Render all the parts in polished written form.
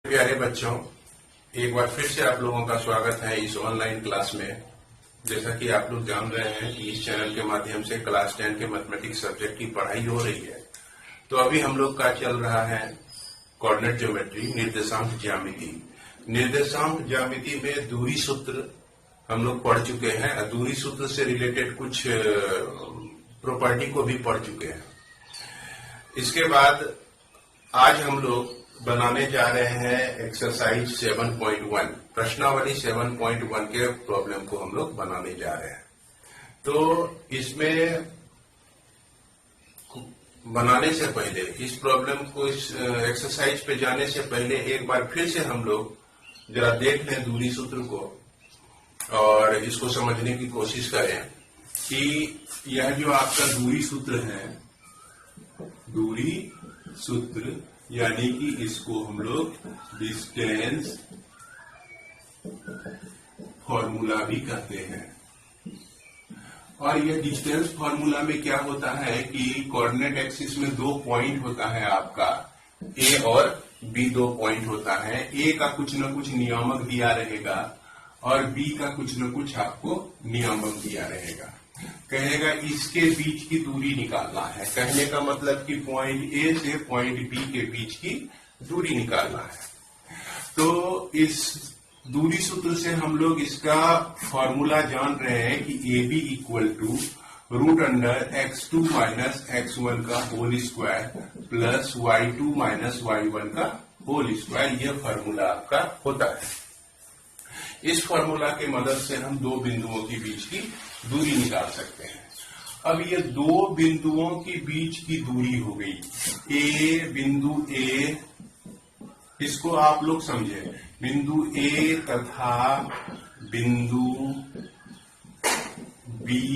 प्यारे बच्चों, एक बार फिर से आप लोगों का स्वागत है इस ऑनलाइन क्लास में। जैसा कि आप लोग जान रहे हैं कि इस चैनल के माध्यम से क्लास 10 के मैथमेटिक्स सब्जेक्ट की पढ़ाई हो रही है। तो अभी हम लोग का चल रहा है कोऑर्डिनेट ज्योमेट्री, निर्देशांक ज्यामिति। निर्देशांक ज्यामिति में दूरी सूत्र हम लोग पढ़ चुके हैं। दूरी सूत्र से रिलेटेड कुछ प्रॉपर्टी को भी पढ़ चुके हैं। इसके बाद आज हम लोग बनाने जा रहे हैं एक्सरसाइज 7.1, प्रश्नावली 7.1 के प्रॉब्लम को हम लोग बनाने जा रहे हैं। तो इसमें बनाने से पहले, इस प्रॉब्लम को, इस एक्सरसाइज पे जाने से पहले एक बार फिर से हम लोग जरा देख लें दूरी सूत्र को और इसको समझने की कोशिश करें कि यह जो आपका दूरी सूत्र है, दूरी सूत्र यानी कि इसको हम लोग डिस्टेंस फॉर्मूला भी कहते हैं। और यह डिस्टेंस फॉर्मूला में क्या होता है कि कोऑर्डिनेट एक्सिस में दो पॉइंट होता है आपका, ए और बी दो पॉइंट होता है। ए का कुछ न कुछ नियामक दिया रहेगा और बी का कुछ न कुछ आपको नियामक दिया रहेगा। कहेगा इसके बीच की दूरी निकालना है। कहने का मतलब कि पॉइंट ए से पॉइंट बी के बीच की दूरी निकालना है। तो इस दूरी सूत्र से हम लोग इसका फॉर्मूला जान रहे हैं कि A B equal to root under x2 minus x1 का whole square plus y2 minus y1 का होल स्क्वायर। यह फॉर्मूला आपका होता है। इस फॉर्मूला के मदद से हम दो बिंदुओं के बीच की दूरी निकाल सकते हैं। अब ये दो बिंदुओं के बीच की दूरी हो गई। ए, बिंदु ए, इसको आप लोग समझे, बिंदु ए तथा बिंदु बी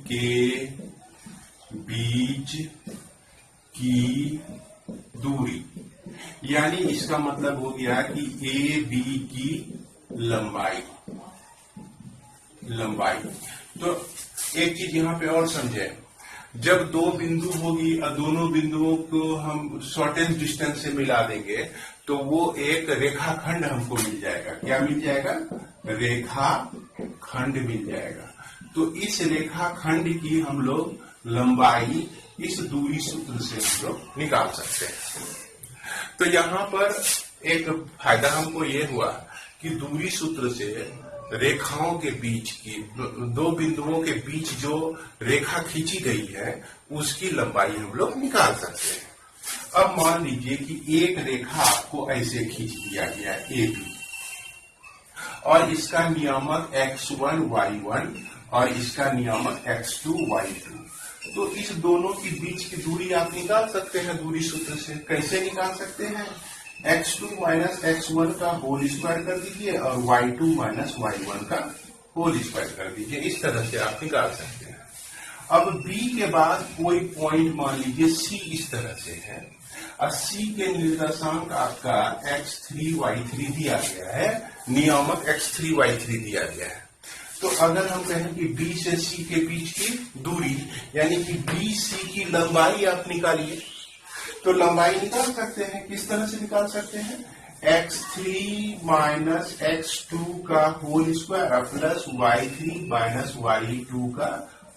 के बीच की दूरी, यानी इसका मतलब हो गया कि ए बी की लंबाई। तो एक चीज यहां पे और समझे, जब दो बिंदु होगी और दोनों बिंदुओं को हम शॉर्टेस्ट डिस्टेंस से मिला देंगे तो वो एक रेखाखंड हमको मिल जाएगा। क्या मिल जाएगा? रेखाखंड मिल जाएगा। तो इस रेखाखंड की हम लोग लंबाई इस दूरी सूत्र से हम लोग निकाल सकते हैं। तो यहां पर एक फायदा हमको ये हुआ कि दूरी सूत्र से रेखाओं के बीच की, दो बिंदुओं के बीच जो रेखा खींची गई है उसकी लंबाई हम लोग निकाल सकते हैं। अब मान लीजिए कि एक रेखा आपको ऐसे खींच दिया गया ए बी और इसका नियामक x1 y1 और इसका नियामक x2 y2। तो इस दोनों के बीच की दूरी आप निकाल सकते हैं दूरी सूत्र से। कैसे निकाल सकते हैं? x2 माइनस x1 का होल स्क्वायर कर दीजिए और y2 माइनस y1 का होल स्क्वायर कर दीजिए। इस तरह से आप निकाल सकते हैं। अब b के बाद कोई पॉइंट मान लीजिए c इस तरह से है और c के निर्देशांक आपका x3 y3 दिया गया है, नियामक x3 y3 दिया गया है। तो अगर हम कहें कि b से c के बीच की दूरी, यानी कि b c की लंबाई आप निकालिए, तो लंबाई निकाल सकते हैं। किस तरह से निकाल सकते हैं? x3 माइनस x2 का whole square plus y3 minus y2 का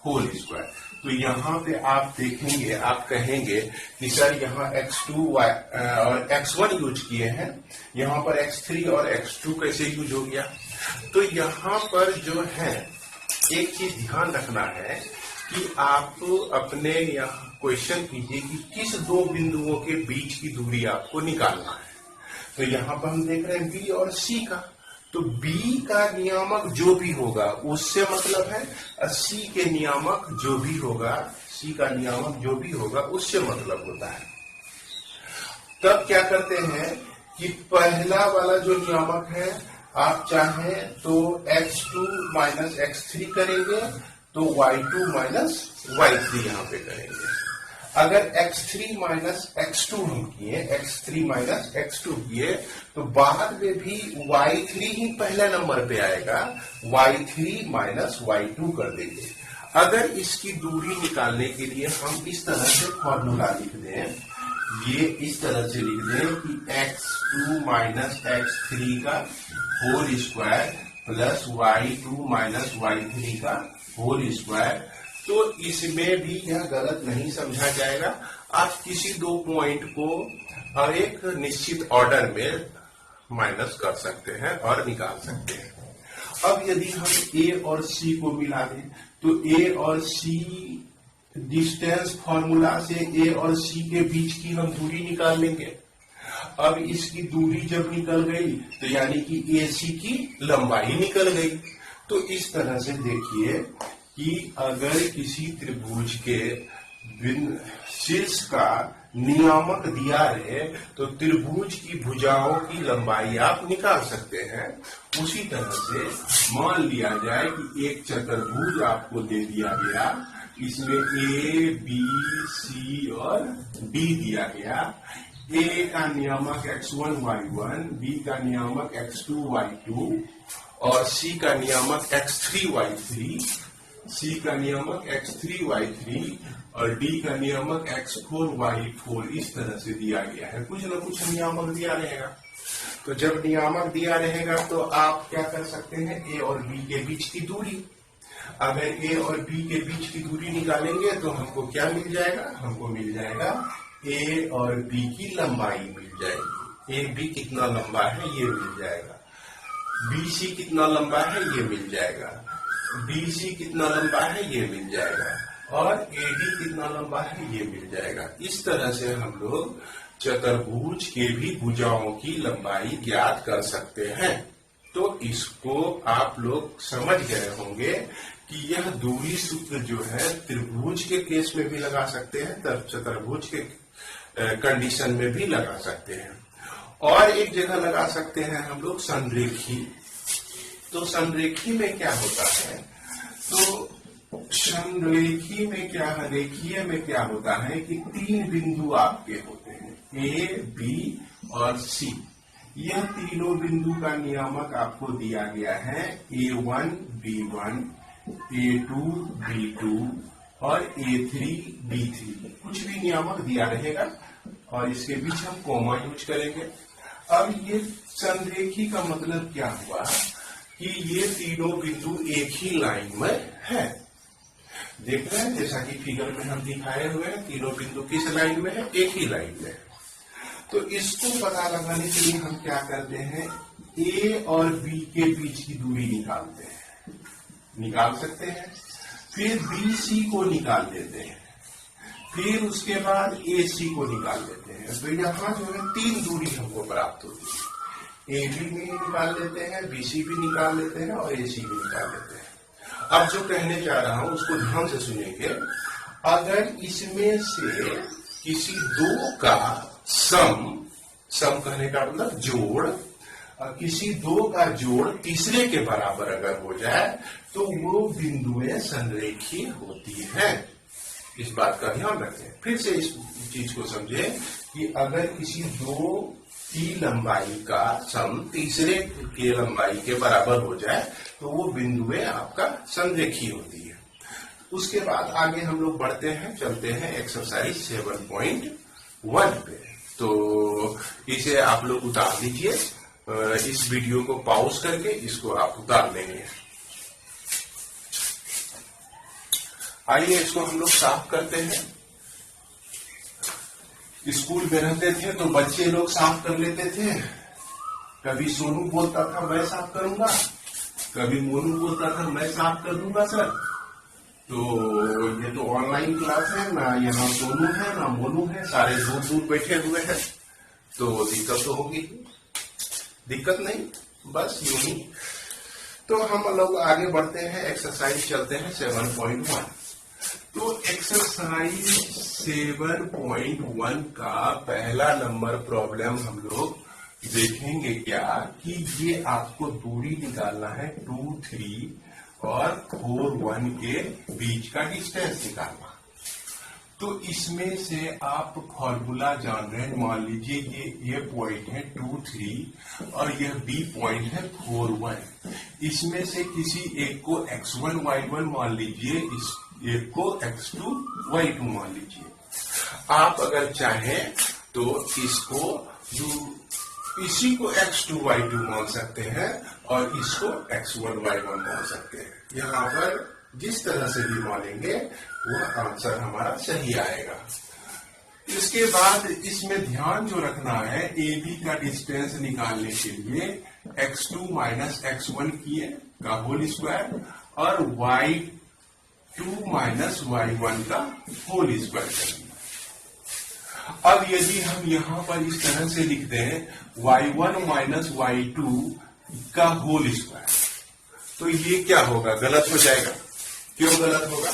होल स्क्वायर। तो यहाँ पे आप देखेंगे, आप कहेंगे कि सर यहाँ x2 और x1 यूज किए हैं, यहाँ पर x3 और x2 कैसे यूज हो गया? तो यहाँ पर जो है एक चीज ध्यान रखना है कि आप अपने यहाँ क्वेश्चन कीजिए कि किस दो बिंदुओं के बीच की दूरी आपको निकालना है। तो यहाँ पर हम देख रहे हैं बी और सी का। तो बी का नियामक जो भी होगा उससे मतलब है, और सी के नियामक जो भी होगा, सी का नियामक जो भी होगा उससे मतलब होता है। तब क्या करते हैं कि पहला वाला जो नियामक है, आप चाहें तो x2 माइनस x3 करेंगे तो y2 माइनस y3 यहाँ पे करेंगे। अगर x3 माइनस x2 हम किए, x3 माइनस x2 किए, तो बाद में भी y3 ही पहले नंबर पे आएगा, y3 माइनस y2 कर देंगे। अगर इसकी दूरी निकालने के लिए हम इस तरह से फॉर्मूला लिख दें ये इस तरह से लिख दें कि x2 माइनस x3 का whole square plus y2 minus y3 का होल स्क्वायर। तो इसमें भी यह गलत नहीं समझा जाएगा। आप किसी दो पॉइंट को एक निश्चित ऑर्डर में माइनस कर सकते हैं और निकाल सकते हैं। अब यदि हम a और c को मिला दें तो a और c डिस्टेंस फॉर्मूला से a और c के बीच की हम दूरी निकाल लेंगे। अब इसकी दूरी जब निकल गई तो यानी कि AC की लंबाई निकल गई। तो इस तरह से देखिए कि अगर किसी त्रिभुज के शीर्ष का नियामक दिया रहे तो त्रिभुज की भुजाओं की लंबाई आप निकाल सकते हैं। उसी तरह से मान लिया जाए कि एक चतुर्भुज आपको दे दिया गया, इसमें A, B, C और D दिया गया। A का नियामक x1, y1, B का नियामक x2, y2 और C का नियामक x3, y3, C का नियामक x3, y3 और D का नियामक x4, y4 इस तरह से दिया गया है। कुछ न कुछ नियामक दिया रहेगा। तो जब नियामक दिया रहेगा तो आप क्या कर सकते हैं, A और B के बीच की दूरी। अगर A और B के बीच की दूरी निकालेंगे तो हमको क्या मिल जाएगा, हमको मिल जाएगा A और B की लंबाई मिल जाएगी। AB कितना लंबा है ये मिल जाएगा, BC कितना लंबा है ये मिल जाएगा, BC कितना लंबा है ये मिल जाएगा और AD कितना लंबा है ये मिल जाएगा। इस तरह से हम लोग चतुर्भुज के भी भुजाओं की लंबाई ज्ञात कर सकते हैं। तो इसको आप लोग समझ गए होंगे कि यह दूरी सूत्र जो है त्रिभुज के केस में भी लगा सकते हैं, चतुर्भुज के कंडीशन में भी लगा सकते हैं। और एक जगह लगा सकते हैं हम लोग संरेखी। तो संरेखी में क्या होता है, तो संरेखी में क्या है, रेखीय में क्या होता है कि तीन बिंदु आपके होते हैं A, B और C। यह तीनों बिंदु का नियामक आपको दिया गया है A1, B1, A2, B2 और A3, B3। कुछ भी नियामक दिया रहेगा और इसके बीच हम कॉमा यूज करेंगे। अब ये संरेखी का मतलब क्या हुआ कि ये तीनों बिंदु एक ही लाइन में है। देख रहे हैं जैसा कि फिगर में हम दिखाए हुए हैं, तीनों बिंदु किस लाइन में है, एक ही लाइन में। तो इसको पता लगाने के लिए हम क्या करते हैं, A और B के बीच की दूरी निकालते हैं, निकाल सकते हैं। फिर BC को निकाल देते हैं, फिर उसके बाद AC को निकाल देते हैं। तो यहाँ जो है तीन दूरी हमको प्राप्त होती है। AB भी निकाल लेते हैं, BC भी निकाल लेते हैं और AC भी निकाल लेते हैं। अब जो कहने जा रहा हूं उसको ध्यान से सुनेंगे। अगर इसमें से किसी दो का सम कहने का मतलब जोड़, किसी दो का जोड़ तीसरे के बराबर अगर हो जाए तो वो बिंदुएं संरेखीय होती हैं। इस बात का ध्यान रखें। फिर से इस चीज को समझें कि अगर किसी दो की लंबाई का सम तीसरे के लंबाई के बराबर हो जाए तो वो बिंदुएं आपका संरेखीय होती है। उसके बाद आगे हम लोग बढ़ते हैं, चलते हैं एक्सरसाइज 7.1 पे। तो इसे आप लोग उतार लीजिए, इस वीडियो को पॉज करके इसको आप उतार लेंगे। आइए इसको हम लोग साफ करते हैं। स्कूल में रहते थे तो बच्चे लोग साफ कर लेते थे। कभी सोनू बोलता था मैं साफ करूंगा, कभी मोनू बोलता था मैं साफ कर दूंगा सर। तो ये तो ऑनलाइन क्लास है, ना यहाँ सोनू है ना मोनू है, सारे दूर दूर बैठे हुए हैं, तो दिक्कत तो होगी। दिक्कत नहीं, बस यूं ही। तो हम लोग आगे बढ़ते हैं, एक्सरसाइज चलते हैं 7.1। तो एक्सरसाइज 7.1 का पहला नंबर प्रॉब्लम हम लोग देखेंगे क्या कि ये आपको दूरी निकालना है 2, 3 और 4, 1 के बीच का डिस्टेंस निकालना। तो इसमें से आप फॉर्मूला जान रहे हैं। मान लीजिए ये पॉइंट है 2, 3 और यह बी पॉइंट है 4, 1। इसमें से किसी एक को x1, y1 मान लीजिए, इस एक को x2, y2 मान लीजिए। आप अगर चाहें तो इसी को x2 y2 मान सकते हैं और इसको x1 y1 मान सकते हैं। यहाँ पर जिस तरह से भी मानेंगे वह आंसर हमारा सही आएगा। इसके बाद इसमें ध्यान जो रखना है, AB का डिस्टेंस निकालने के लिए x2 माइनस x1 किए का होल स्क्वायर और y2 माइनस y1 का होल स्क्वायर करेंगे। अब यदि हम यहां पर इस तरह से लिख दें y1 माइनस y2 का होल स्क्वायर, तो ये क्या होगा? गलत हो जाएगा। क्यों गलत होगा?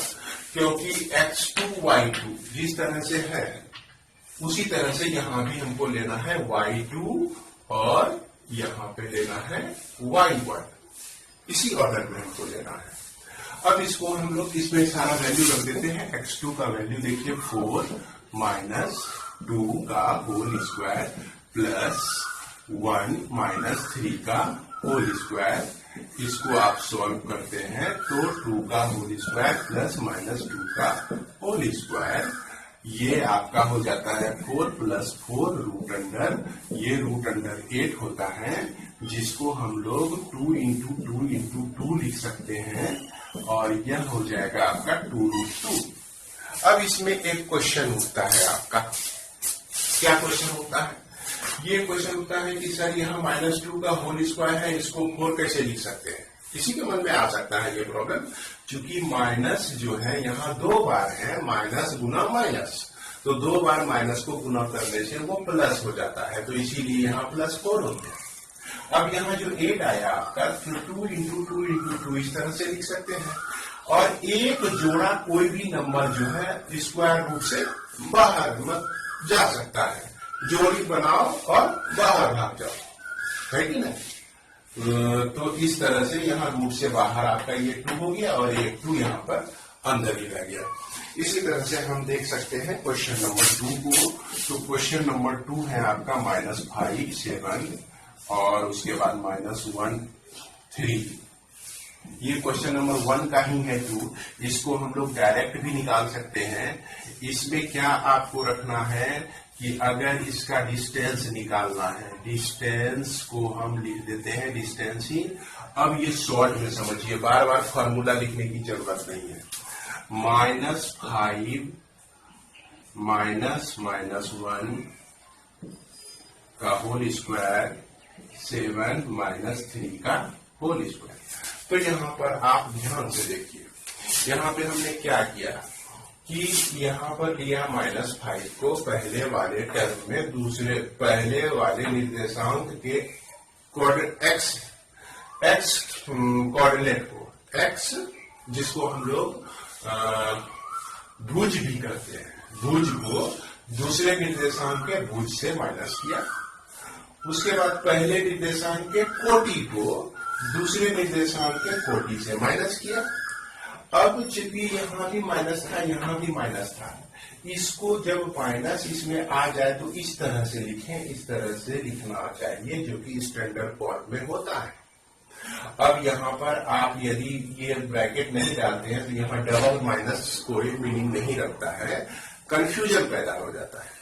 क्योंकि x2 y2 जिस तरह से है उसी तरह से यहां भी हमको लेना है y2 और यहां पे लेना है y1, इसी ऑर्डर में हमको लेना है। अब इसको हम लोग इसमें सारा वैल्यू रख देते हैं। x2 का वैल्यू देखिए 4 माइनस 2 का होल स्क्वायर प्लस 1 माइनस 3 का होल स्क्वायर, इसको आप सॉल्व करते हैं तो 2 का होल स्क्वायर प्लस माइनस 2 का होल स्क्वायर, ये आपका हो जाता है 4 प्लस 4 रूट अंडर, ये रूट अंडर 8 होता है, जिसको हम लोग 2 इंटू 2 इंटू 2 लिख सकते हैं और यह हो जाएगा आपका 2 रूट 2। अब इसमें एक क्वेश्चन उठता है आपका, क्या क्वेश्चन होता है? ये क्वेश्चन होता है कि सर यहाँ माइनस 2 का होल स्क्वायर है, इसको 4 कैसे लिख सकते हैं? किसी के मन में आ सकता है ये प्रॉब्लम, क्योंकि माइनस जो है यहाँ 2 बार है, माइनस गुना माइनस, तो 2 बार माइनस को गुना करने से वो प्लस हो जाता है, तो इसीलिए यहाँ प्लस 4 हो गया। अब यहाँ जो 8 आया आपका, तो 2 इंटू 2 इंटू 2 इस तरह से लिख सकते हैं और एक जोड़ा कोई भी नंबर जो है स्क्वायर रूट से बाहर जा सकता है, जोड़ी बनाओ और बाहर भाग जाओ, है कि नहीं? तो इस तरह से यहाँ रूट से बाहर आपका ये 2 हो गया और ये 2 यहाँ पर अंदर ही रह गया। इसी तरह से हम देख सकते हैं क्वेश्चन नंबर 2 को। तो क्वेश्चन नंबर 2 है आपका -5 7 और उसके बाद -1 3। ये क्वेश्चन नंबर 1 का ही है 2, इसको हम लोग डायरेक्ट भी निकाल सकते हैं। इसमें क्या आपको रखना है कि अगर इसका डिस्टेंस निकालना है, डिस्टेंस को हम लिख देते हैं डिस्टेंस ही। अब ये शॉर्ट में समझिए, बार बार फॉर्मूला लिखने की जरूरत नहीं है। -5 माइनस -1 का होल स्क्वायर 7 माइनस 3 का होल स्क्वायर। तो यहाँ पर आप ध्यान से देखिए, यहाँ पे हमने क्या किया कि यहाँ पर लिया -5 को पहले वाले टर्म में, दूसरे पहले वाले निर्देशांक के एक्स कोऑर्डिनेट को, एक्स जिसको हम लोग भुज भी करते हैं, भुज को दूसरे निर्देशांक के भुज से माइनस किया। उसके बाद पहले निर्देशांक के कोटि को दूसरे निर्देशांक के कोटि से माइनस किया। अब चूंकि यहाँ भी माइनस था, यहाँ भी माइनस था, इसको जब माइनस इसमें आ जाए तो इस तरह से लिखें, इस तरह से लिखना चाहिए जो कि स्टैंडर्ड फॉर्म में होता है। अब यहाँ पर आप यदि ये ब्रैकेट नहीं डालते हैं तो यहाँ डबल माइनस कोई मीनिंग नहीं रखता है, कंफ्यूजन पैदा हो जाता है,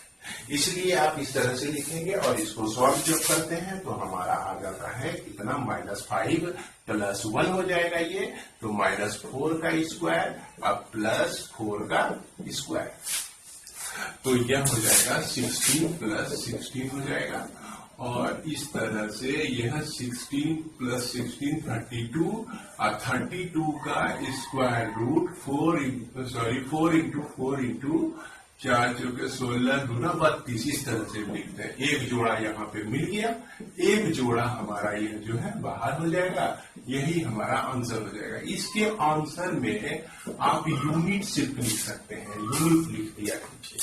इसलिए आप इस तरह से लिखेंगे और इसको सॉल्व जब करते हैं तो हमारा आ जाता है कितना, -5 प्लस 1 हो जाएगा ये, तो -4 का स्क्वायर अब +4 का स्क्वायर, तो यह हो जाएगा 16 प्लस 16 हो जाएगा। और इस तरह से यह 16 प्लस 16 32 और 32 का स्क्वायर रूट 4 इंटू 4 इंटू 4 चौके 16 गुना 32, इस तरह से लिखते हैं। एक जोड़ा यहाँ पे मिल गया, एक जोड़ा हमारा यह जो है बाहर हो जाएगा, यही हमारा आंसर हो जाएगा। इसके आंसर में आप यूनिट सिर्फ लिख सकते हैं, यूनिट लिख दिया कीजिए,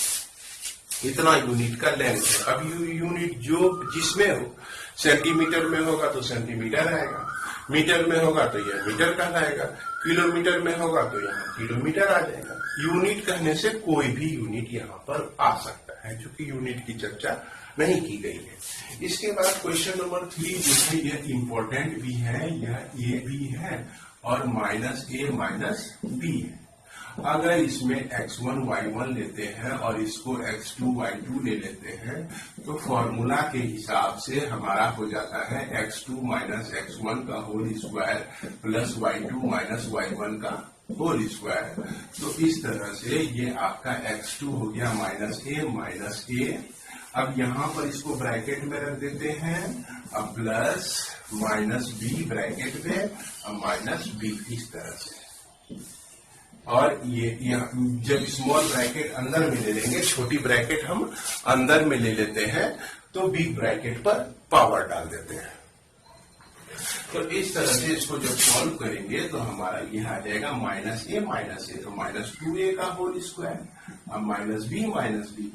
इतना यूनिट का लेंथ है। अब यूनिट जो जिसमें हो, सेंटीमीटर में होगा तो सेंटीमीटर आएगा, मीटर में होगा तो यह मीटर कहलाएगा, किलोमीटर में होगा तो यहाँ किलोमीटर आ जाएगा। यूनिट कहने से कोई भी यूनिट यहाँ पर आ सकता है, क्योंकि यूनिट की चर्चा नहीं की गई है। इसके बाद क्वेश्चन नंबर 3 जो है यह इंपॉर्टेंट भी है, यह ए भी है और -a - b है। अगर इसमें x1 y1 लेते हैं और इसको x2 y2 ले लेते हैं तो फॉर्मूला के हिसाब से हमारा हो जाता है x2 माइनस x1 का whole square plus y2 minus y1 का होल स्क्वायर। तो इस तरह से ये आपका x2 हो गया माइनस ए। अब यहाँ पर इसको ब्रैकेट में रख देते हैं, अब प्लस माइनस बी ब्रैकेट में, अब माइनस बी, इस तरह से। और ये जब स्मॉल ब्रैकेट अंदर में ले लेंगे, छोटी ब्रैकेट हम अंदर में ले लेते हैं, तो बिग ब्रैकेट पर पावर डाल देते हैं। तो इस तरह से इसको जब सॉल्व करेंगे तो हमारा यह आ जाएगा माइनस ए, तो माइनस 2a का होल स्क्वायर, अब माइनस बी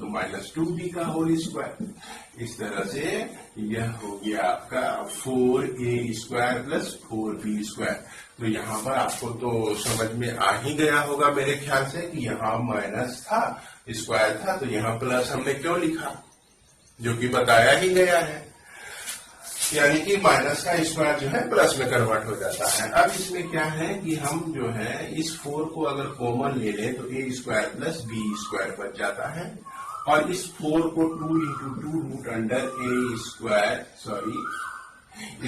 तो माइनस 2b का होल स्क्वायर। इस तरह से यह हो गया आपका 4a square plus 4b square. तो यहाँ पर आपको तो समझ में आ ही गया होगा मेरे ख्याल से कि यहाँ माइनस था, स्क्वायर था, तो यहाँ प्लस हमने क्यों लिखा, जो कि बताया ही गया है, यानी कि माइनस का स्क्वायर जो है प्लस में कन्वर्ट हो जाता है। अब इसमें क्या है कि हम जो है इस 4 को अगर कॉमन ले लें तो a square plus B square बच जाता है, और इस 4 को 2 into 2 root under a square, sorry,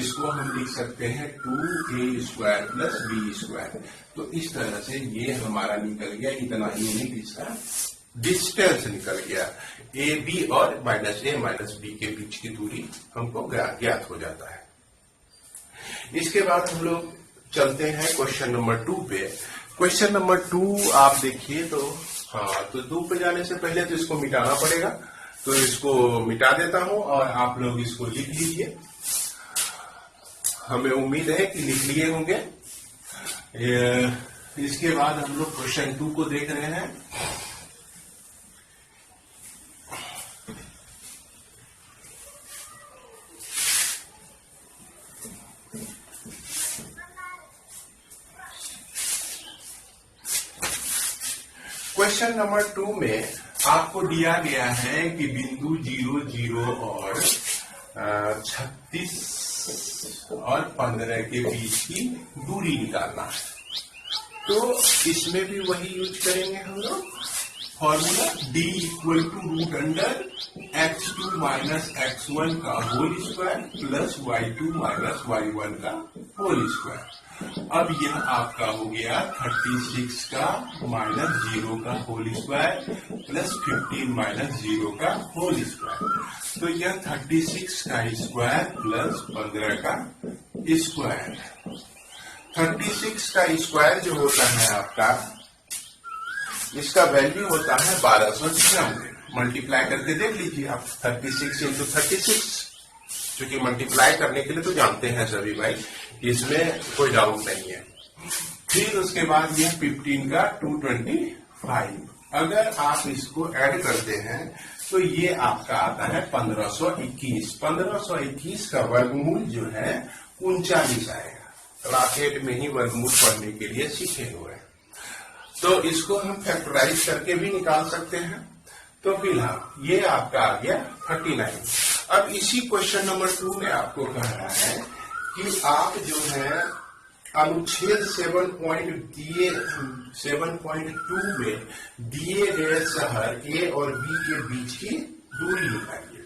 इसको हम लिख सकते हैं 2a square plus B square. तो इस तरह से ये हमारा निकल गया, इतना यूनिट इसका डिस्टेंस निकल गया। ए बी और माइनस ए माइनस बी के बीच की दूरी हमको ज्ञात हो जाता है। इसके बाद हम लोग चलते हैं क्वेश्चन नंबर 2 पे। क्वेश्चन नंबर 2 आप देखिए तो, हाँ, तो 2 पे जाने से पहले तो इसको मिटाना पड़ेगा, तो इसको मिटा देता हूं और आप लोग इसको लिख लीजिए। हमें उम्मीद है कि लिख लिए होंगे। इसके बाद हम लोग क्वेश्चन 2 को देख रहे हैं। क्वेश्चन नंबर 2 में आपको दिया गया है कि बिंदु 0, 0 और 36 और 15 के बीच की दूरी निकालना है। तो इसमें भी वही यूज करेंगे हम लोग formula, d equal to root under x2 minus x1 का whole square plus y2 minus y1 का होल स्क्वायर। अब यह आपका हो गया 36 का माइनस 0 का होल स्क्वायर प्लस 15 माइनस 0 का होल स्क्वायर। तो यह 36 का स्क्वायर प्लस 15 का स्क्वायर। 36 का स्क्वायर जो होता है आपका, इसका वैल्यू होता है 1296। मल्टीप्लाई करके देख लीजिए आप, 36 इंटू 36, क्योंकि मल्टीप्लाई करने के लिए तो जानते हैं सभी भाई, इसमें कोई डाउट नहीं है। फिर उसके बाद यह 15 का 225। अगर आप इसको ऐड करते हैं तो ये आपका आता है 1521। 1521 का वर्गमूल जो है 39 आएगा। क्लास 8 में ही वर्गमूल पढ़ने के लिए सीखे हुए हैं, तो इसको हम फैक्टराइज करके भी निकाल सकते हैं। तो फिलहाल ये आपका आ गया 39। अब इसी क्वेश्चन नंबर 2 में आपको कह रहा है कि आप जो है अनुच्छेद 7.2 में दिए गए शहर ए और बी के बीच की दूरी निकालिए।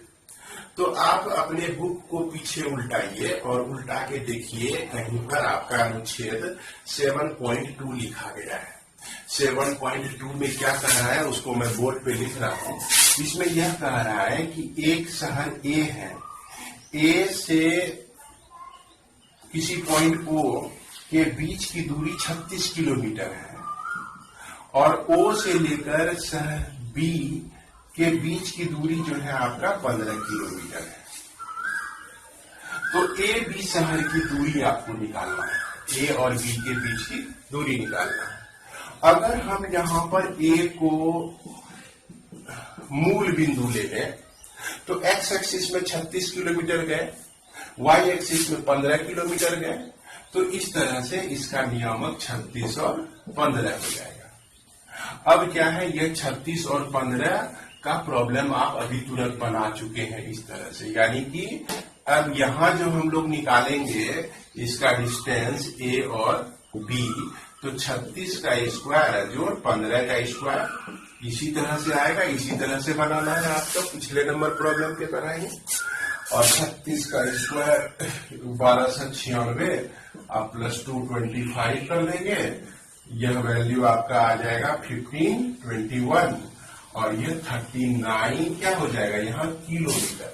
तो आप अपने बुक को पीछे उल्टाइए और उल्टा के देखिए, कहीं पर आपका अनुच्छेद 7.2 लिखा गया है। 7.2 में क्या कह रहा है उसको मैं बोर्ड पे लिख रहा हूं। इसमें यह कह रहा है कि एक शहर ए है, ए से किसी पॉइंट ओ के बीच की दूरी 36 किलोमीटर है, और ओ से लेकर शहर बी के बीच की दूरी जो है आपका 15 किलोमीटर है। तो ए बी शहर की दूरी आपको निकालना है, ए और बी के बीच की दूरी निकालना है। अगर हम यहाँ पर ए को मूल बिंदु ले लें तो एक्स एक्सिस में 36 किलोमीटर गए, वाई एक्सिस में 15 किलोमीटर गए, तो इस तरह से इसका नियामक 36 और 15 हो जाएगा। अब क्या है, यह 36 और 15 का प्रॉब्लम आप अभी तुरंत बना चुके हैं इस तरह से, यानी कि अब यहां जो हम लोग निकालेंगे इसका डिस्टेंस ए और बी, तो 36 का स्क्वायर जोड़ 15 का स्क्वायर इसी तरह से आएगा, इसी तरह से बनाना है आपको पिछले नंबर प्रॉब्लम के तरह ही। और 36 का स्क्वायर 1296 आप प्लस 225 कर लेंगे, यह वैल्यू आपका आ जाएगा 1521 और यह 39 क्या हो जाएगा यहाँ किलोमीटर।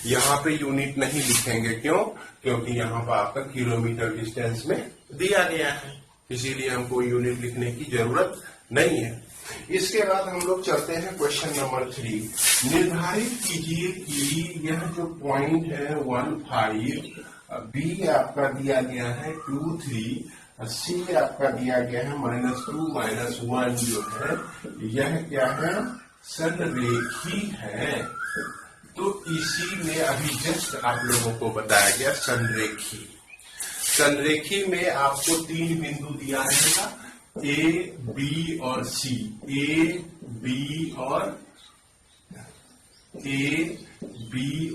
यहाँ पे यूनिट नहीं लिखेंगे, क्यों? क्योंकि यहाँ पर आपका किलोमीटर डिस्टेंस में दिया गया है, इसीलिए हमको यूनिट लिखने की जरूरत नहीं है। इसके बाद हम लोग चलते हैं क्वेश्चन नंबर 3। निर्धारित कीजिए कि यह जो पॉइंट है 15, बी आपका दिया गया है 2 3, सी आपका दिया गया है -2 -1 जो है यह क्या है संरेखी है। तो इसी में अभी जस्ट आप लोगों को बताया गया संरेखी। संरेखी में आपको 3 बिंदु दिया रहेगा ए बी और सी, ए बी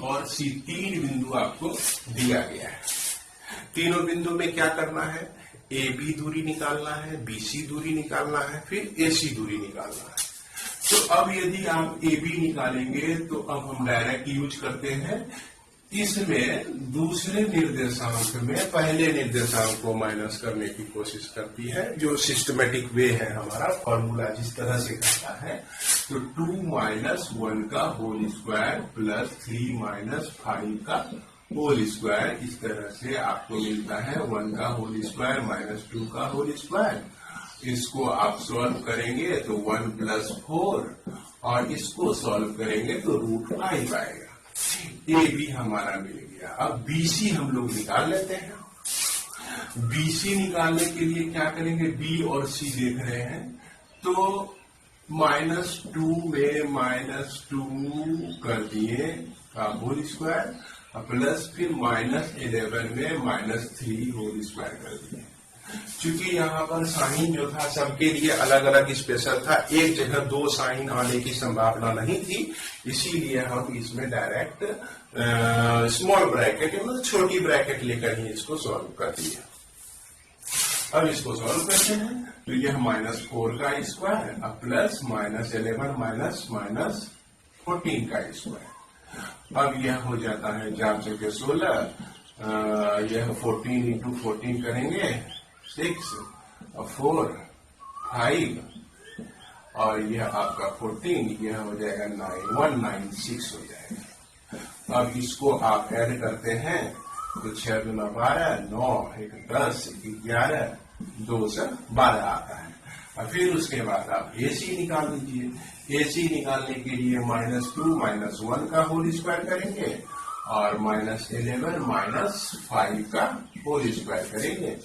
और सी 3 बिंदु आपको दिया गया है। तीनों बिंदु में क्या करना है, ए बी दूरी निकालना है, बी सी दूरी निकालना है, फिर ए सी दूरी निकालना है। तो अब यदि आप ए बी निकालेंगे तो अब हम डायरेक्ट यूज करते हैं, इसमें दूसरे निर्देशांक में पहले निर्देशांक को माइनस करने की कोशिश करती है, जो सिस्टमेटिक वे है हमारा फॉर्मूला जिस तरह से करता है। तो 2 - 1 का होल स्क्वायर प्लस 3 - 5 का होल स्क्वायर, इस तरह से आपको मिलता है 1 का होल स्क्वायर -2 का होल स्क्वायर। इसको आप सॉल्व करेंगे तो 1 + 4 और इसको सॉल्व करेंगे तो √5 आएगा। ए बी हमारा मिल गया। अब बीसी हम लोग निकाल लेते हैं। बीसी निकालने के लिए क्या करेंगे, बी और सी देख रहे हैं तो -2 में -2 कर दिए का होल स्क्वायर प्लस फिर -11 में -3 होल स्क्वायर कर दिए। क्योंकि यहाँ पर साइन जो था सबके लिए अलग अलग स्पेशल था, एक जगह 2 साइन आने की संभावना नहीं थी, इसीलिए हम इसमें डायरेक्ट स्मॉल ब्रैकेट मतलब छोटी ब्रैकेट लेकर ही इसको सॉल्व कर दिया। अब इसको सॉल्व करते हैं तो यह -4 का स्क्वायर प्लस -11 -14 का स्क्वायर। अब यह हो जाता है 4 × 16, यह 14 × 14 करेंगे 6 और 4 5 और यह आपका 14, यह हो जाएगा 196 हो जाएगा। अब इसको आप ऐड करते हैं तो 6 × 12 9 1 10 1 11 2 से 12 आता है। और फिर उसके बाद आप AC निकाल लीजिए। AC निकालने के लिए -2 - 1 का होल स्क्वायर करेंगे और -11 - 5 का होल स्क्वायर करेंगे।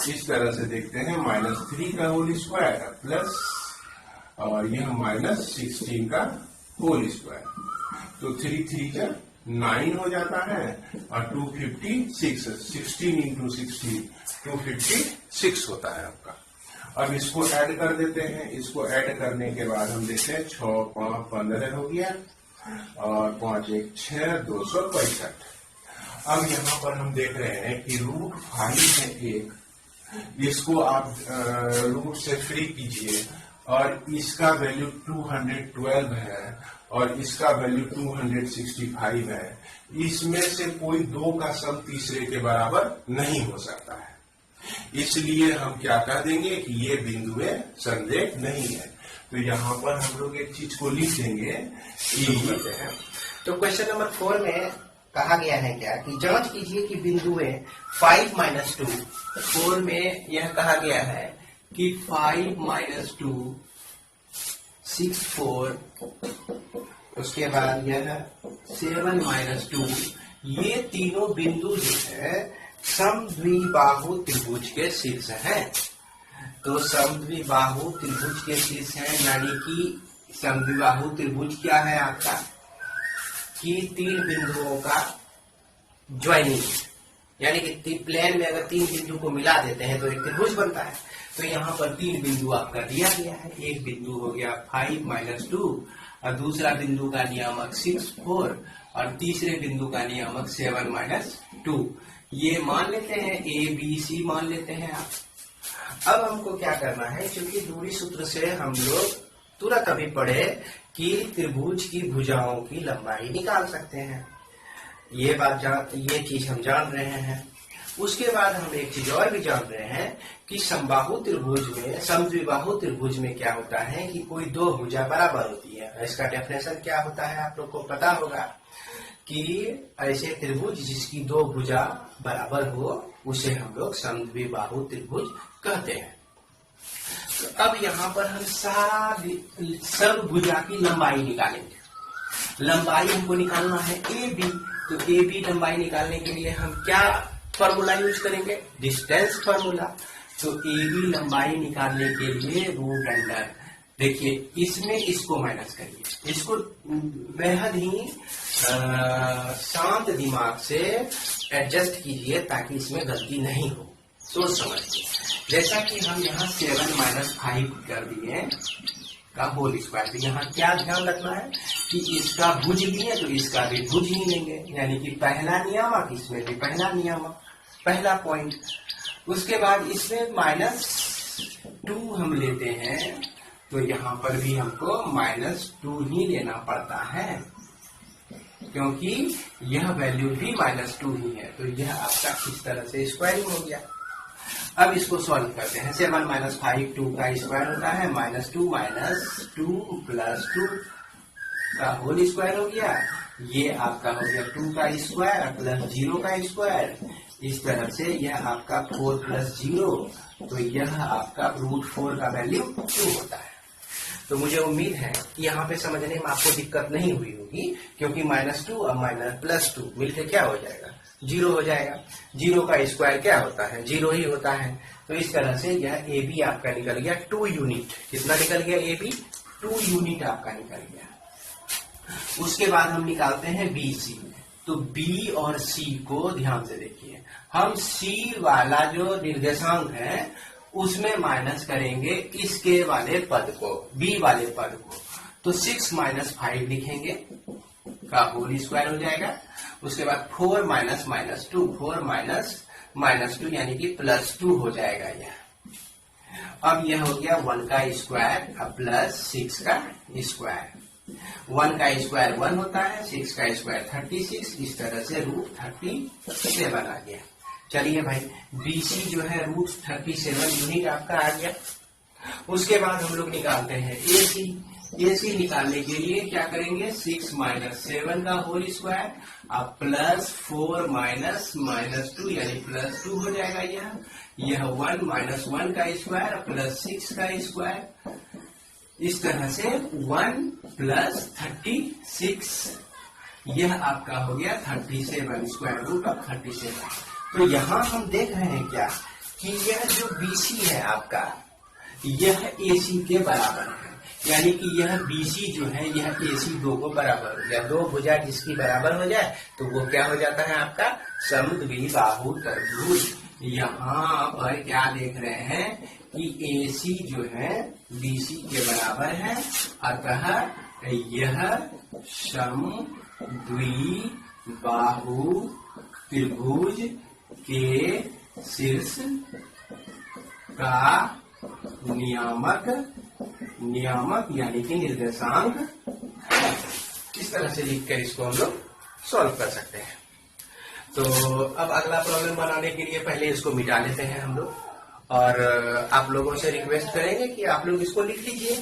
इस तरह से देखते हैं -3 का होल स्क्वायर प्लस और यह -16 का होल स्क्वायर, तो 3 3 जा 9 हो जाता है और 256 16 × 16 256 होता है आपका। अब इसको ऐड कर देते हैं। इसको ऐड करने के बाद हम देखते हैं 6 5 15 हो गया और 5 1 6 265। अब यहाँ पर हम देख रहे हैं कि √5 है एक, इसको आप रूट से फ्री कीजिए और इसका वैल्यू 212 है और इसका वैल्यू 265 है। इसमें से कोई 2 का सम तीसरे के बराबर नहीं हो सकता है, इसलिए हम क्या कह देंगे कि ये बिंदु संरेख नहीं है। तो यहाँ पर हम लोग एक चीज को लिख देंगे कि तो क्वेश्चन नंबर 4 में कहा गया है क्या कि जांच कीजिए कि बिंदु 5 - 2। 4 में यह कहा गया है कि 5 - 2 6 4, उसके बाद यह 7 - 2, ये तीनों बिंदु जो है समद्विबाहु त्रिभुज के शीर्ष हैं। तो समद्विबाहु त्रिभुज के शीर्ष हैं, यानी कि समद्विबाहु त्रिभुज क्या है आपका कि 3 बिंदुओं का ज्वाइनिंग, यानी कि प्लेन में अगर 3 बिंदु को मिला देते हैं तो एक त्रिभुज बनता है। तो यहाँ पर 3 बिंदु आपका दिया गया है। एक बिंदु हो गया 5 - 2 और दूसरा बिंदु का नियामक 6 4 और तीसरे बिंदु का नियामक 7 - 2। ये मान लेते हैं A B C मान लेते हैं आप। अब हमको क्या करना है, क्योंकि दूरी सूत्र से हम लोग तुरंत अभी पढ़े कि त्रिभुज की भुजाओं की लंबाई निकाल सकते हैं, ये चीज हम जान रहे हैं। उसके बाद हम एक चीज और भी जान रहे हैं कि समबाहु त्रिभुज में, समद्विबाहु त्रिभुज में क्या होता है कि कोई दो भुजा बराबर होती है। इसका डेफिनेशन क्या होता है आप लोग को पता होगा कि ऐसे त्रिभुज जिसकी दो भुजा बराबर हो उसे हम लोग समद्विबाहु त्रिभुज कहते हैं। तो अब यहाँ पर हम सब भुजा की लंबाई निकालेंगे। लंबाई हमको निकालना है ए बी, तो ए बी लंबाई निकालने के लिए हम क्या फॉर्मूला यूज करेंगे, डिस्टेंस फॉर्मूला। तो ए बी लंबाई निकालने के लिए रूट अंडर, देखिए इसमें इसको माइनस करिए, इसको बेहद ही शांत दिमाग से एडजस्ट कीजिए ताकि इसमें गलती नहीं हो, सोच समझ के। जैसा कि हम यहाँ 7 - 5 कर दिए का होल स्क्वायर, यहाँ क्या ध्यान रखना है कि इसका भुज लिए तो इसका भी भुज ही लेंगे, यानी कि पहला नियामक, इसमें भी पहला नियामक, पहला पॉइंट। उसके बाद इसमें -2 हम लेते हैं तो यहाँ पर भी हमको -2 ही लेना पड़ता है, क्योंकि यह वैल्यू भी -2 ही है। तो यह आपका इस तरह से स्क्वायरिंग हो गया। अब इसको सॉल्व करते हैं। 7 - 5 2 का स्क्वायर होता है, -2 - 2 + 2 का होल स्क्वायर हो गया। ये आपका हो गया 2 का स्क्वायर प्लस 0 का स्क्वायर। इस तरह से यह आपका 4 + 0, तो यह आपका √4 का वैल्यू 2 होता है। तो मुझे उम्मीद है कि यहाँ पे समझने में आपको दिक्कत नहीं हुई होगी, क्योंकि -2 और +2 मिलकर क्या हो जाएगा, 0 हो जाएगा। 0 का स्क्वायर क्या होता है, 0 ही होता है। तो इस तरह से यह ए बी आपका निकल गया 2 यूनिट। कितना निकल गया ए बी, 2 यूनिट आपका निकल गया। उसके बाद हम निकालते हैं बी सी। तो बी और सी को ध्यान से देखिए, हम सी वाला जो निर्देशांक है उसमें माइनस करेंगे इसके वाले पद को, बी वाले पद को। तो 6 - 5 लिखेंगे का होल स्क्वायर हो जाएगा। उसके बाद 4 - -2, 4 - -2 यानी कि +2 हो जाएगा यह। अब यह हो गया 1 का स्क्वायर प्लस 6 का स्क्वायर। 1 का स्क्वायर 1 होता है, 6 का स्क्वायर 36, इस तरह से √37 आ गया। चलिए भाई, BC जो है √37 यूनिट आपका आ गया। उसके बाद हम लोग निकालते हैं AC। AC निकालने के लिए क्या करेंगे, 6 - 7 का होल स्क्वायर अब प्लस 4 - -2 यानी +2 हो जाएगा। यह 1 - 1 का स्क्वायर प्लस 6 का स्क्वायर, इस तरह से 1 + 36, यह आपका हो गया 37, स्क्वायर रूट ऑफ 37। तो यहाँ हम देख रहे हैं क्या कि यह जो BC है आपका, यह AC के बराबर है, यानी कि यह BC जो है यह AC 2 को बराबर हो गया। दो भुजा जिसकी बराबर हो जाए तो वो क्या हो जाता है आपका समद्विबाहु त्रिभुज। यहाँ पर क्या देख रहे हैं कि AC जो है BC के बराबर है, अतः यह समद्विबाहु त्रिभुज के शीर्ष का नियामक यानी कि निर्देशांक है। इस तरह से लिखकर इसको हम लोग सॉल्व कर सकते हैं। तो अब अगला प्रॉब्लम बनाने के लिए पहले इसको मिटा लेते हैं हम लोग, और आप लोगों से रिक्वेस्ट करेंगे कि आप लोग इसको लिख लीजिए।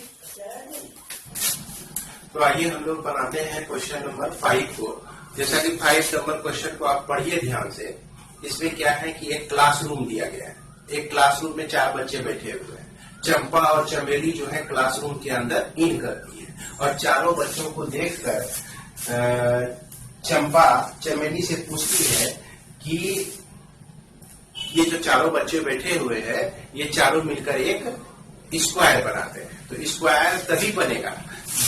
तो आइए हम लोग बनाते हैं क्वेश्चन नंबर 5 को। जैसा कि 5 नंबर क्वेश्चन को आप पढ़िए ध्यान से। इसमें क्या है कि एक क्लासरूम दिया गया है। एक क्लासरूम में 4 बच्चे बैठे हुए हैं। चंपा और चमेली जो है क्लासरूम के अंदर इन करती है, और चारों बच्चों को देखकर चंपा चमेली से पूछती है कि ये जो चारों बच्चे बैठे हुए हैं ये चारों मिलकर एक स्क्वायर बनाते हैं। तो स्क्वायर तभी बनेगा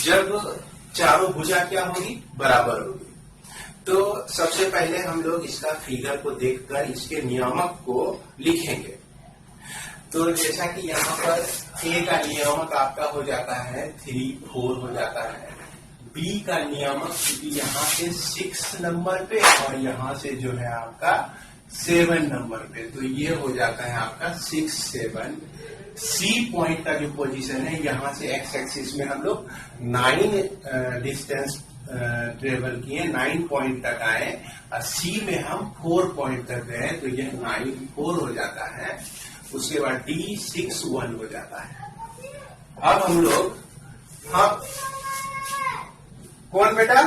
जब चारों भुजा क्या होगी, बराबर होगी। तो सबसे पहले हम लोग इसका फिगर को देखकर इसके नियामक को लिखेंगे। तो जैसा कि यहाँ पर A का नियामक आपका हो जाता है 3 4 हो जाता है। B का नियामक क्योंकि यहाँ से 6 नंबर पे और यहाँ से जो है आपका 7 नंबर पे। तो ये हो जाता है आपका 6, 7। सी पॉइंट का जो पोजीशन है, यहां से एक्स एक्सिस में हम लोग 9 डिस्टेंस ट्रेवल किए, 9 पॉइंट तक आए, और सी में हम 4 पॉइंट तक गए, तो यह 9, 4 हो जाता है। उसके बाद डी 6, 1 हो जाता है। अब हम लोग, हाँ कौन बेटा?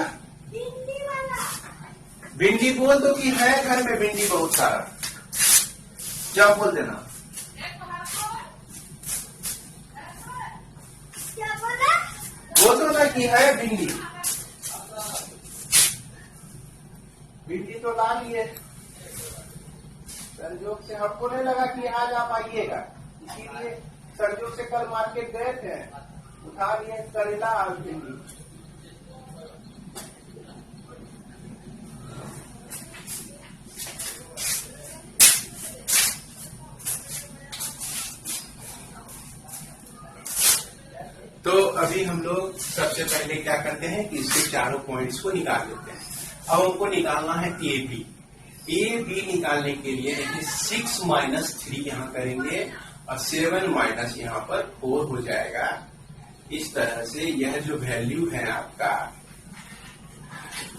भिंडी बोल दो कि है घर में भिंडी बहुत सारा, क्या बोल देना। बोल दो ना कि है भिंडी। भिंडी तो ला लिए, संजोग से हमको नहीं लगा कि आज आप आइएगा, इसीलिए संजोग से कल मार्केट गए थे, उठा लिए करेला और भिंडी। तो अभी हम लोग सबसे पहले क्या करते हैं कि इसके चारों पॉइंट्स को निकाल लेते हैं। अब हमको निकालना है ए बी। ए बी निकालने के लिए देखिए 6 - 3 यहाँ करेंगे और 7 माइनस यहाँ पर 4 हो जाएगा। इस तरह से यह जो वैल्यू है आपका,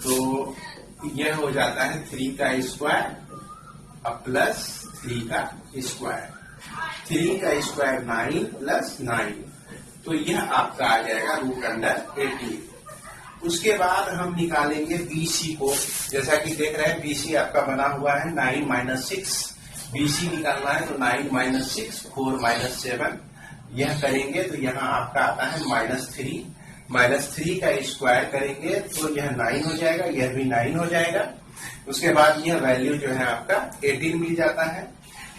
तो यह हो जाता है 3 का स्क्वायर और प्लस 3 का स्क्वायर। 3 का स्क्वायर 9 प्लस 9, तो यह आपका आ जाएगा √18। उसके बाद हम निकालेंगे बीसी को। जैसा कि देख रहे हैं बीसी आपका बना हुआ है 9 - 6। बीसी निकालना है तो 9 - 6, 4 - 7, यह करेंगे तो यहाँ आपका आता है -3। -3 का स्क्वायर करेंगे तो यह 9 हो जाएगा, यह भी 9 हो जाएगा। उसके बाद यह वैल्यू जो है आपका 18 मिल जाता है।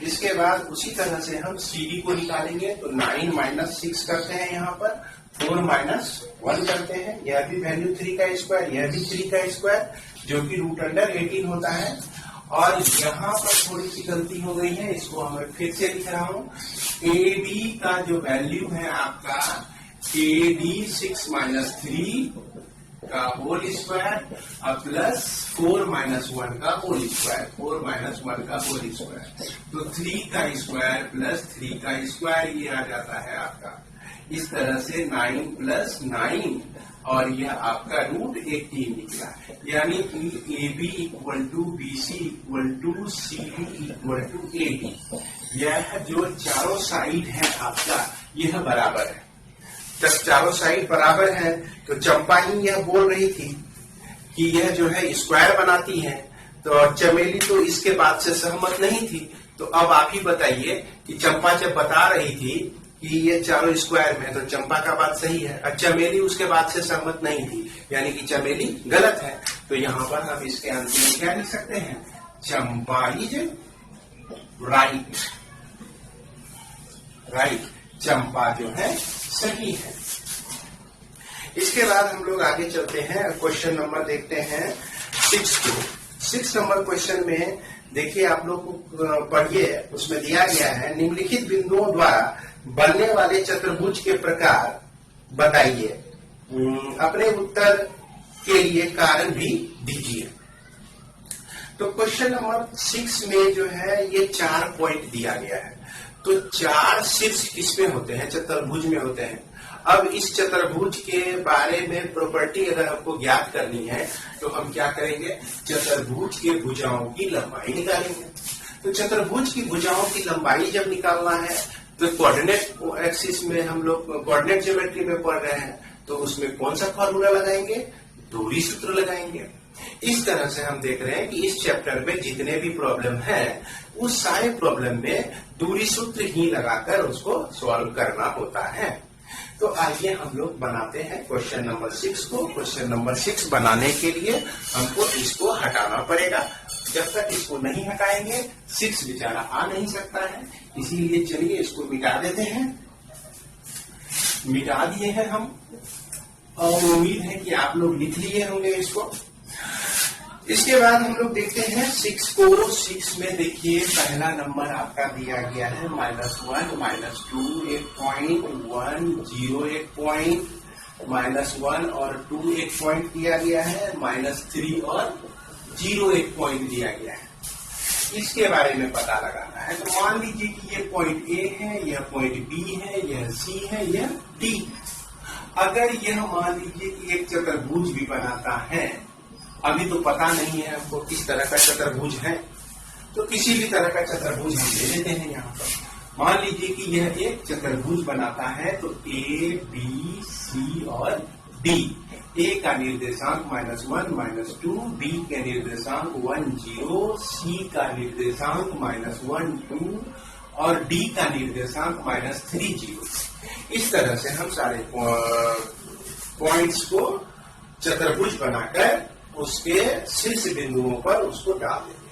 इसके बाद उसी तरह से हम CD को निकालेंगे तो 9 - 6 करते हैं, यहाँ पर 4 - 1 करते हैं, यह भी वैल्यू 3 का स्क्वायर, यह भी 3 का स्क्वायर, जो कि √18 होता है। और यहाँ पर थोड़ी सी गलती हो गई है, इसको मैं फिर से लिख रहा हूँ। AD का जो वैल्यू है आपका AD 6 - 3 का होल स्क्वायर और प्लस 4 - 1 का होल स्क्वायर, 4 - 1 का होल स्क्वायर, तो 3 का स्क्वायर प्लस 3 का स्क्वायर ये आ जाता है आपका। इस तरह से 9 + 9 और यह आपका √18 निकला। यानी कि AB = BC = CD = AD। यह जो चारों साइड है आपका, यह बराबर है। जब चारों साइड बराबर है तो चंपा ही यह बोल रही थी कि यह जो है स्क्वायर बनाती है, तो चमेली तो इसके बात से सहमत नहीं थी। तो अब आप ही बताइए कि चंपा जब बता रही थी कि ये चारों स्क्वायर में, तो चंपा का बात सही है और चमेली उसके बात से सहमत नहीं थी, यानी कि चमेली गलत है। तो यहाँ पर हम इसके अंत में क्या लिख सकते हैं? चंपा इज राइट। राइट, चंपा जो है सही है। इसके बाद हम लोग आगे चलते हैं, क्वेश्चन नंबर देखते हैं 6 को। 6 नंबर क्वेश्चन में देखिए, आप लोग को पढ़िए, उसमें दिया गया है निम्नलिखित बिंदुओं द्वारा बनने वाले चतुर्भुज के प्रकार बताइए, अपने उत्तर के लिए कारण भी दीजिए। तो क्वेश्चन नंबर 6 में जो है ये 4 पॉइंट दिया गया है। तो 4 शीर्ष किसमें होते हैं? चतुर्भुज में होते हैं। अब इस चतुर्भुज के बारे में प्रॉपर्टी अगर हमको ज्ञात करनी है तो हम क्या करेंगे? चतुर्भुज के भुजाओं की लंबाई निकालेंगे। तो चतुर्भुज की भुजाओं की लंबाई जब निकालना है तो कोऑर्डिनेट एक्सिस में हम लोग कोऑर्डिनेट ज्योमेट्री में पढ़ रहे हैं, तो उसमें कौन सा फॉर्मूला लगाएंगे? दूरी सूत्र लगाएंगे। इस तरह से हम देख रहे हैं कि इस चैप्टर में जितने भी प्रॉब्लम है उस सारे प्रॉब्लम में दूरी सूत्र ही लगाकर उसको सॉल्व करना होता है। तो आइए हम लोग बनाते हैं क्वेश्चन नंबर 6 को। क्वेश्चन नंबर 6 बनाने के लिए हमको इसको हटाना पड़ेगा। जब तक इसको नहीं हटाएंगे 6 बेचारा आ नहीं सकता है, इसीलिए चलिए इसको मिटा देते हैं। मिटा दिए हैं हम, और उम्मीद है कि आप लोग लिख लिए होंगे इसको। इसके बाद हम लोग देखते हैं 6 को। 6 में देखिए पहला नंबर आपका दिया गया है -1, -2 1 पॉइंट, 1 0 1 पॉइंट, -1 और 2 1 पॉइंट दिया गया है, -3 और 0 1 पॉइंट दिया गया है। इसके बारे में पता लगाना है। तो मान लीजिए कि ये पॉइंट ए है, यह पॉइंट बी है, यह सी है, यह डी। अगर यह मान लीजिए कि एक चतुर्भुज भी बनाता है, अभी तो पता नहीं है हमको किस तरह का चतुर्भुज है, तो किसी भी तरह का चतुर्भुज हम ले लेते हैं। यहाँ पर मान लीजिए कि यह एक चतुर्भुज बनाता है, तो ए बी सी और डी। ए का निर्देशांक -1 -2, बी के निर्देशांक 1 0, सी का निर्देशांक -1 2 और डी का निर्देशांक -3 0। इस तरह से हम सारे पॉइंट्स को चतुर्भुज बनाकर उसके शीर्ष बिंदुओं पर उसको डाल देंगे।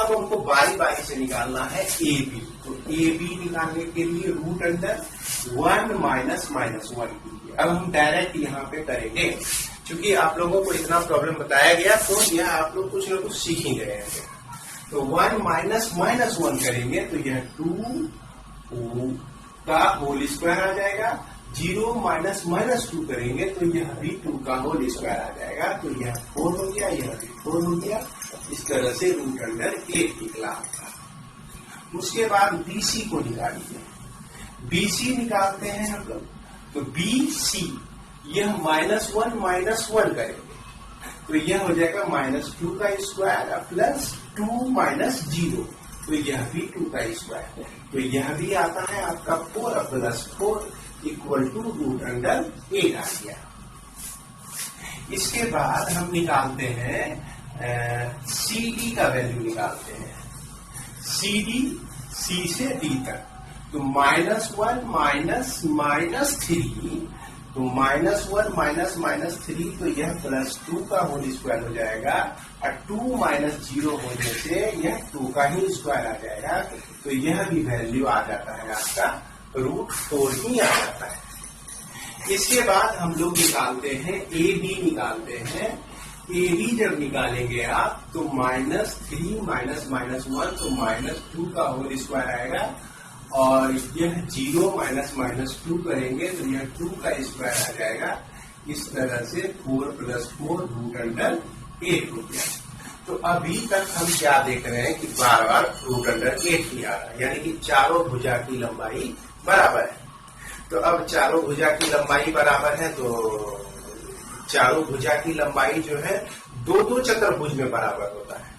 अब हमको बारी बारी से निकालना है ए बी। तो ए बी निकालने के लिए √1 -1 कीजिए। अब हम डायरेक्ट यहाँ पे करेंगे, क्योंकि आप लोगों को इतना प्रॉब्लम बताया गया तो यह आप लोग कुछ न कुछ सीख ही गए हैं। तो 1 -1 करेंगे तो यह 2 का होल स्क्वायर आ जाएगा। 0 -2 करेंगे तो यह भी 2 का होल स्क्वायर आ जाएगा। तो यह 4 हो गया, यह भी 4 हो गया। इस तरह से √8 निकला आपका। उसके बाद BC को निकालिए। BC निकालते हैं हम लोग, तो BC यह -1 -1 करेंगे तो यह हो जाएगा -2 का स्क्वायर प्लस 2 - 0, तो यह भी 2 का स्क्वायर। तो यह भी आता है आपका 4 + 4 = √8 आ गया। इसके बाद हम निकालते हैं CD का वैल्यू निकालते हैं। CD C से D तक, तो -1 -3, तो -1 -3, तो यह +2 का होल स्क्वायर हो जाएगा और 2 - 0 होने से यह 2 का ही स्क्वायर आ जाएगा। तो यह भी वैल्यू आ जाता है आपका √4 ही आ जाता है। इसके बाद हम लोग निकालते हैं AB निकालते हैं। AB जब निकालेंगे आप तो -3 -1, तो -2 का होल स्क्वायर आएगा और यह 0 -2 करेंगे तो यह 2 का स्क्वायर आ जाएगा। इस तरह से 4 + 4 √8 हो गया। तो अभी तक हम क्या देख रहे हैं कि बार बार √8 ही आ रहा है, यानी कि चारों भुजा की लंबाई बराबर है। तो अब चारों भुजा की लंबाई बराबर है, तो चारों भुजा की लंबाई जो है दो चतुर्भुज में बराबर होता है।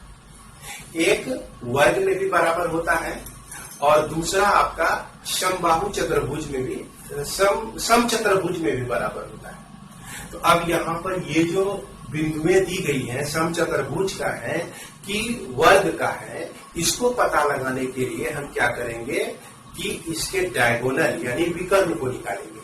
एक वर्ग में भी बराबर होता है और दूसरा आपका समबाहु चतुर्भुज में भी, सम चतुर्भुज में भी बराबर होता है। तो अब यहाँ पर ये जो बिंदुएं दी गई हैं सम चतुर्भुज का है कि वर्ग का है, इसको पता लगाने के लिए हम क्या करेंगे कि इसके डायगोनल यानी विकर्ण को निकालेंगे।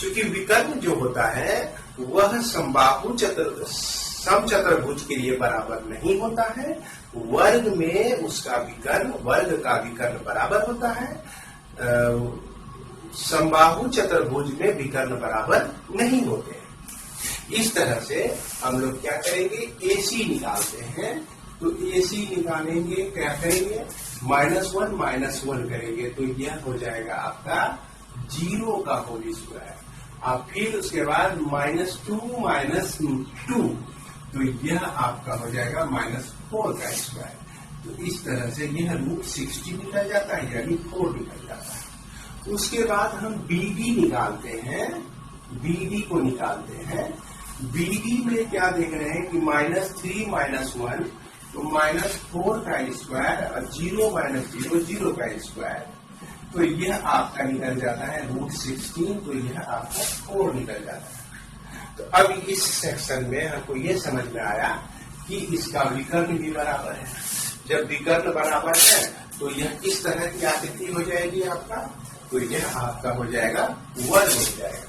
क्योंकि विकर्ण जो होता है वह समबाहु सम चतुर्भुज के लिए बराबर नहीं होता है। वर्ग में उसका विकर्ण, वर्ग का विकर्ण बराबर होता है, समबाहु चतुर्भुज में विकर्ण बराबर नहीं होते हैं। इस तरह से हम लोग क्या करेंगे, AC निकालते हैं। तो AC निकालेंगे, क्या करेंगे, -1 -1 करेंगे तो यह हो जाएगा आपका 0 का होल स्क्वायर। अब फिर उसके बाद -2 -2, तो यह आपका हो जाएगा -4 का स्क्वायर। तो इस तरह से यह √60 निकल जाता है, यानी 4 निकल जाता है। उसके बाद हम BD निकालते हैं। BD को निकालते हैं। BD में क्या देख रहे हैं कि -3 -1, तो -4 का स्क्वायर और 0 -0 0 का स्क्वायर, तो यह आपका निकल जाता है √16, तो यह आपका 4 निकल जाता है। तो अब इस सेक्शन में हमको ये समझ में आया कि इसका विकर्ण भी बराबर है। जब विकर्ण बराबर है तो यह इस तरह की आकृति हो जाएगी आपका, तो यह आपका हो जाएगा वर्ग हो जाएगा।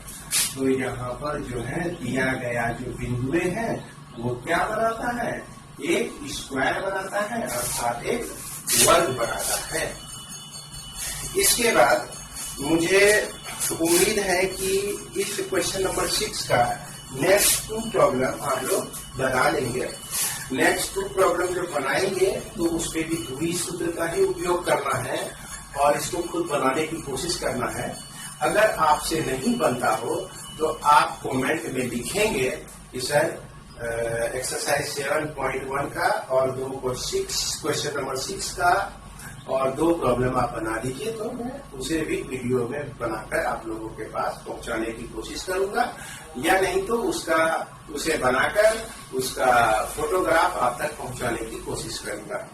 तो यहाँ पर जो है दिया गया जो बिंदुएं हैं वो क्या बनाता है, एक स्क्वायर बनाता है अर्थात एक वर्ग बनाता है। इसके बाद मुझे उम्मीद है कि इस क्वेश्चन नंबर 6 का नेक्स्ट 2 प्रॉब्लम हम लोग बना लेंगे। नेक्स्ट 2 प्रॉब्लम जो बनाएंगे तो उसमें भी द्वितीय सूत्र का ही उपयोग करना है और इसको खुद बनाने की कोशिश करना है। अगर आपसे नहीं बनता हो तो आप कमेंट में लिखेंगे कि सर एक्सरसाइज 7.1 का और क्वेश्चन नंबर 6 का और 2 प्रॉब्लम आप बना दीजिए, तो मैं उसे भी वीडियो में बनाकर आप लोगों के पास पहुंचाने की कोशिश करूंगा, या नहीं तो उसे बनाकर उसका फोटोग्राफ आप तक पहुंचाने की कोशिश करूंगा।